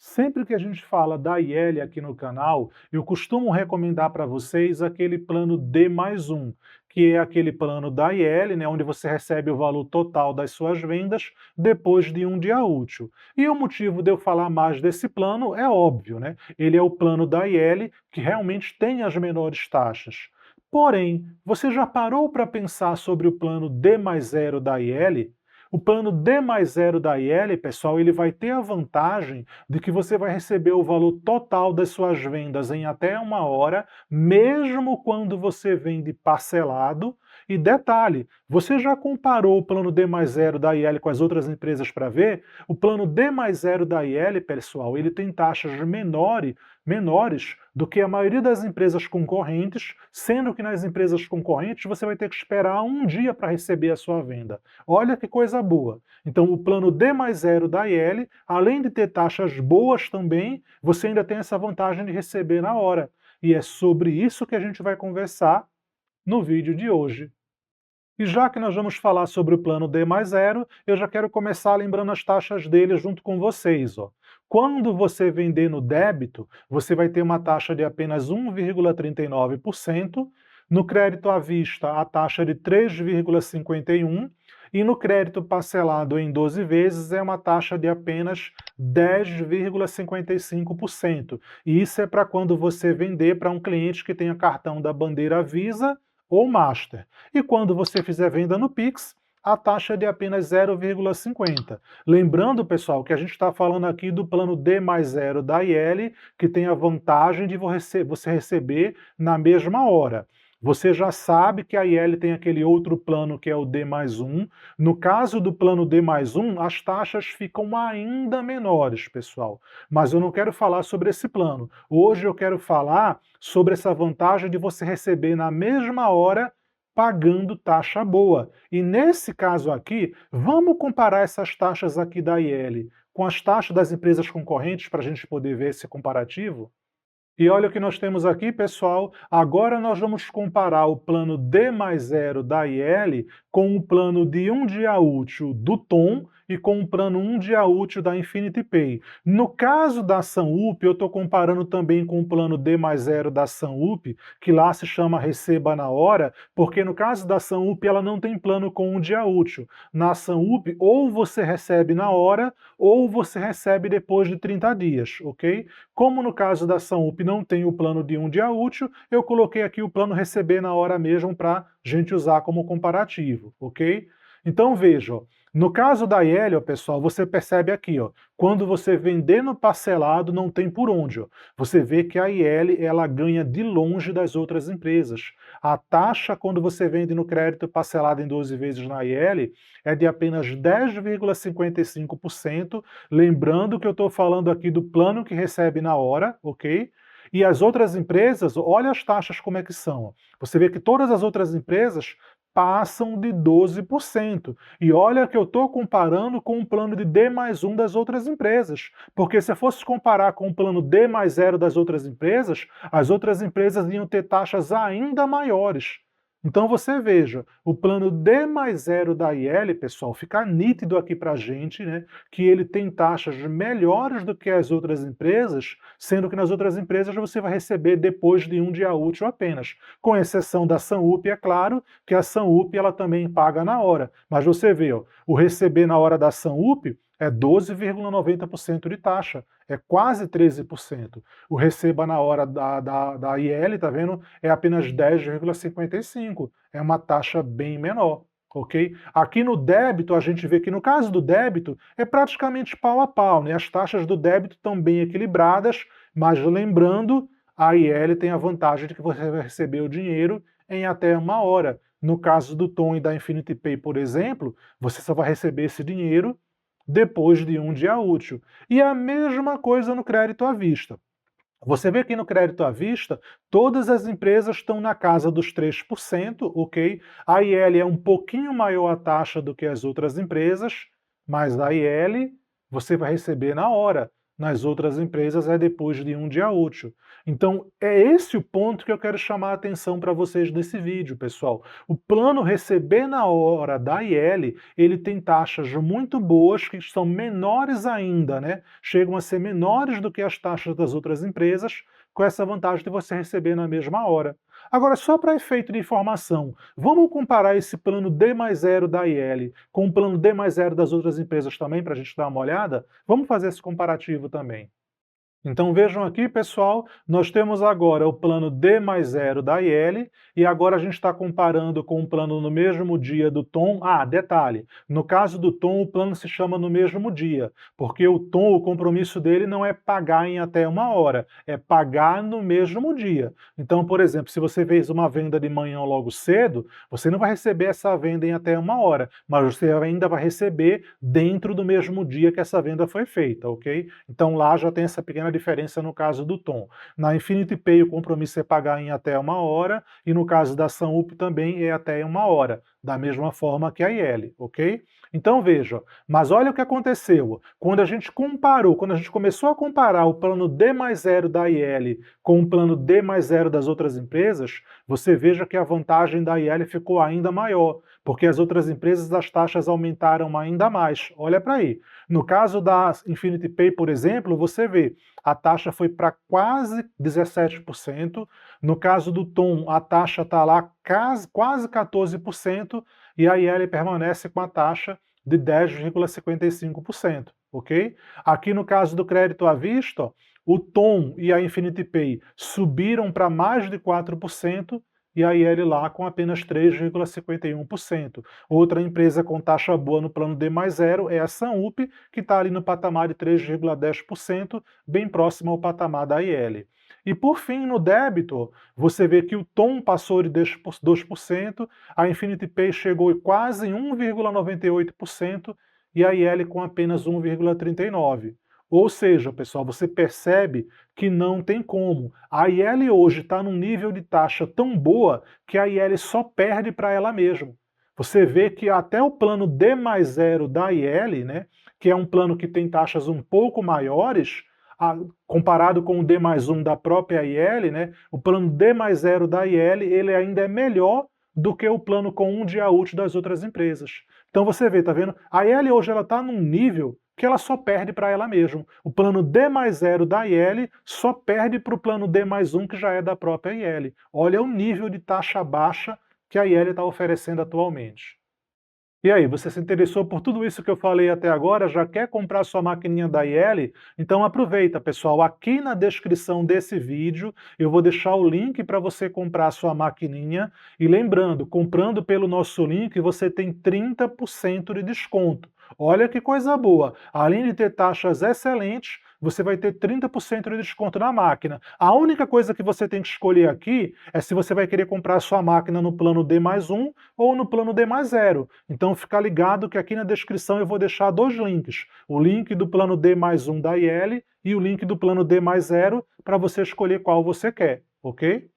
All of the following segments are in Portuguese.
Sempre que a gente fala da IL aqui no canal, eu costumo recomendar para vocês aquele plano D mais um, que é aquele plano da IL, né, onde você recebe o valor total das suas vendas depois de um dia útil. E o motivo de eu falar mais desse plano é óbvio, né? Ele é o plano da IL que realmente tem as menores taxas. Porém, você já parou para pensar sobre o plano D mais zero da IL? O plano D mais zero da IL, pessoal, ele vai ter a vantagem de que você vai receber o valor total das suas vendas em até uma hora, mesmo quando você vende parcelado. E detalhe, você já comparou o plano D mais zero da IL com as outras empresas para ver? O plano D mais zero da IL, pessoal, ele tem taxas menores do que a maioria das empresas concorrentes, sendo que nas empresas concorrentes você vai ter que esperar um dia para receber a sua venda. Olha que coisa boa. Então, o plano D mais zero da IL, além de ter taxas boas também, você ainda tem essa vantagem de receber na hora. E é sobre isso que a gente vai conversar no vídeo de hoje. E já que nós vamos falar sobre o plano D mais zero, eu já quero começar lembrando as taxas dele junto com vocês. Ó. Quando você vender no débito, você vai ter uma taxa de apenas 1,39%, no crédito à vista a taxa de 3,51%, e no crédito parcelado em 12 vezes é uma taxa de apenas 10,55%. E isso é para quando você vender para um cliente que tenha cartão da bandeira Visa ou Master. E quando você fizer venda no Pix, a taxa é de apenas 0,50. Lembrando, pessoal, que a gente está falando aqui do plano D mais zero da IL, que tem a vantagem de você receber na mesma hora. Você já sabe que a IL tem aquele outro plano que é o D mais um. No caso do plano D mais um, as taxas ficam ainda menores, pessoal. Mas eu não quero falar sobre esse plano. Hoje eu quero falar sobre essa vantagem de você receber na mesma hora pagando taxa boa. E nesse caso aqui, vamos comparar essas taxas aqui da IL com as taxas das empresas concorrentes para a gente poder ver esse comparativo? E olha o que nós temos aqui, pessoal. Agora nós vamos comparar o plano D mais zero da IL com o plano de um dia útil do Tom e com o plano um dia útil da Infinity Pay. No caso da Sanup, eu estou comparando também com o plano D mais zero da Sanup, que lá se chama Receba na Hora, porque no caso da Sanup ela não tem plano com um dia útil. Na Sanup, ou você recebe na hora, ou você recebe depois de 30 dias, ok? Como no caso da Sanup não tem o plano de um dia útil, eu coloquei aqui o plano receber na hora mesmo para a gente usar como comparativo, ok? Então veja, ó, no caso da IL, ó, pessoal, você percebe aqui, ó, quando você vender no parcelado não tem por onde. Ó, você vê que a IL ela ganha de longe das outras empresas. A taxa quando você vende no crédito parcelado em 12 vezes na IL é de apenas 10,55%, lembrando que eu estou falando aqui do plano que recebe na hora, ok? E as outras empresas, olha as taxas como é que são. Você vê que todas as outras empresas passam de 12%. E olha que eu estou comparando com o plano de D mais um das outras empresas. Porque se eu fosse comparar com o plano D mais zero das outras empresas, as outras empresas iam ter taxas ainda maiores. Então você veja, o plano D mais zero da IL, pessoal, fica nítido aqui para a gente, né, que ele tem taxas melhores do que as outras empresas, sendo que nas outras empresas você vai receber depois de um dia útil apenas. Com exceção da Sanup, é claro, que a Sanup ela também paga na hora. Mas você vê, ó, o receber na hora da Sanup é 12,90% de taxa, é quase 13%. O receba na hora da IL, tá vendo? É apenas 10,55%. É uma taxa bem menor. Ok? Aqui no débito, a gente vê que no caso do débito é praticamente pau a pau, né? As taxas do débito estão bem equilibradas, mas lembrando, a IL tem a vantagem de que você vai receber o dinheiro em até uma hora. No caso do Tom e da Infinity Pay, por exemplo, você só vai receber esse dinheiro depois de um dia útil. E a mesma coisa no crédito à vista. Você vê que no crédito à vista, todas as empresas estão na casa dos 3%, ok? A IL é um pouquinho maior a taxa do que as outras empresas, mas a IL você vai receber na hora. nas outras empresas é depois de um dia útil. Então, é esse o ponto que eu quero chamar a atenção para vocês nesse vídeo, pessoal. O plano Receber na Hora da IL, ele tem taxas muito boas, que são menores ainda, né? Chegam a ser menores do que as taxas das outras empresas, com essa vantagem de você receber na mesma hora. Agora, só para efeito de informação, vamos comparar esse plano D mais zero da IL com o plano D mais zero das outras empresas também, para a gente dar uma olhada? Vamos fazer esse comparativo também. Então vejam aqui, pessoal, nós temos agora o plano D mais zero da IL e agora a gente está comparando com o plano no mesmo dia do Tom. Ah, detalhe, no caso do Tom o plano se chama no mesmo dia, porque o Tom, o compromisso dele não é pagar em até uma hora, é pagar no mesmo dia. Então, por exemplo, se você fez uma venda de manhã logo cedo, você não vai receber essa venda em até uma hora, mas você ainda vai receber dentro do mesmo dia que essa venda foi feita, ok? Então lá já tem essa pequena diferença no caso do Tom. Na Infinity Pay o compromisso é pagar em até uma hora e no caso da Sanup também é até uma hora, da mesma forma que a IL, ok? Então veja, mas olha o que aconteceu. Quando a gente começou a comparar o plano D mais zero da IL com o plano D mais zero das outras empresas, você veja que a vantagem da IL ficou ainda maior, porque as outras empresas as taxas aumentaram ainda mais. Olha para aí. No caso da Infinity Pay, por exemplo, você vê, a taxa foi para quase 17%, no caso do Tom, a taxa está lá quase 14%, e a IL permanece com a taxa de 10,55%, ok? Aqui no caso do crédito à vista, ó, o Tom e a Infinity Pay subiram para mais de 4%, e a IL lá com apenas 3,51%. Outra empresa com taxa boa no plano D mais zero é a Sanup, que está ali no patamar de 3,10%, bem próximo ao patamar da IL. E por fim, no débito, você vê que o Tom passou de 2%, a Infinity Pay chegou em quase 1,98% e a IL com apenas 1,39%. Ou seja, pessoal, você percebe que não tem como. A IL hoje está num nível de taxa tão boa que a IL só perde para ela mesma. Você vê que até o plano D mais zero da IL, né, que é um plano que tem taxas um pouco maiores, comparado com o D mais 1 da própria IL, né, o plano D mais zero da IL ele ainda é melhor do que o plano com um dia útil das outras empresas. Então você vê, tá vendo? A IL hoje ela está num nível que ela só perde para ela mesma. O plano D mais zero da IL só perde para o plano D mais 1 que já é da própria IL. Olha o nível de taxa baixa que a IL está oferecendo atualmente. E aí, você se interessou por tudo isso que eu falei até agora? Já quer comprar sua maquininha da IL? Então aproveita, pessoal. Aqui na descrição desse vídeo eu vou deixar o link para você comprar sua maquininha. E lembrando, comprando pelo nosso link você tem 30% de desconto. Olha que coisa boa! Além de ter taxas excelentes, você vai ter 30% de desconto na máquina. A única coisa que você tem que escolher aqui é se você vai querer comprar sua máquina no plano D mais 1 ou no plano D mais 0. Então fica ligado que aqui na descrição eu vou deixar dois links. O link do plano D mais 1 da IL e o link do plano D mais 0 para você escolher qual você quer, ok?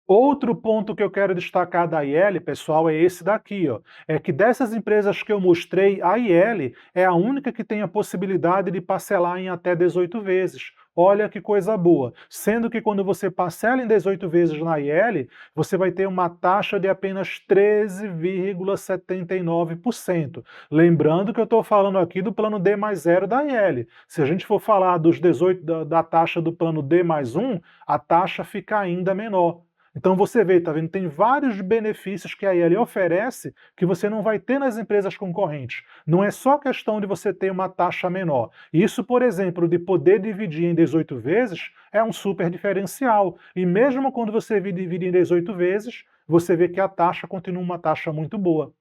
Outro ponto que eu quero destacar da IL, pessoal, é esse daqui, ó. É que dessas empresas que eu mostrei, a IL é a única que tem a possibilidade de parcelar em até 18 vezes. Olha que coisa boa. Sendo que quando você parcela em 18 vezes na IL, você vai ter uma taxa de apenas 13,79%. Lembrando que eu estou falando aqui do plano D mais 0 da IL. Se a gente for falar dos 18 da taxa do plano D mais 1, a taxa fica ainda menor. Então você vê, tá vendo? Tem vários benefícios que a IL oferece que você não vai ter nas empresas concorrentes. Não é só questão de você ter uma taxa menor. Isso, por exemplo, de poder dividir em 18 vezes é um super diferencial. E mesmo quando você divide em 18 vezes, você vê que a taxa continua uma taxa muito boa.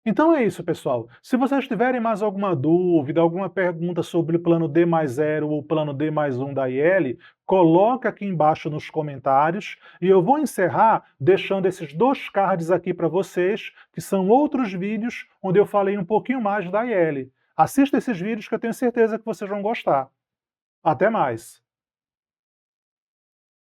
Então é isso, pessoal. Se vocês tiverem mais alguma dúvida, alguma pergunta sobre o plano D mais 0 ou o plano D mais 1 da IL, coloca aqui embaixo nos comentários e eu vou encerrar deixando esses dois cards aqui para vocês, que são outros vídeos onde eu falei um pouquinho mais da IL. Assista esses vídeos que eu tenho certeza que vocês vão gostar. Até mais!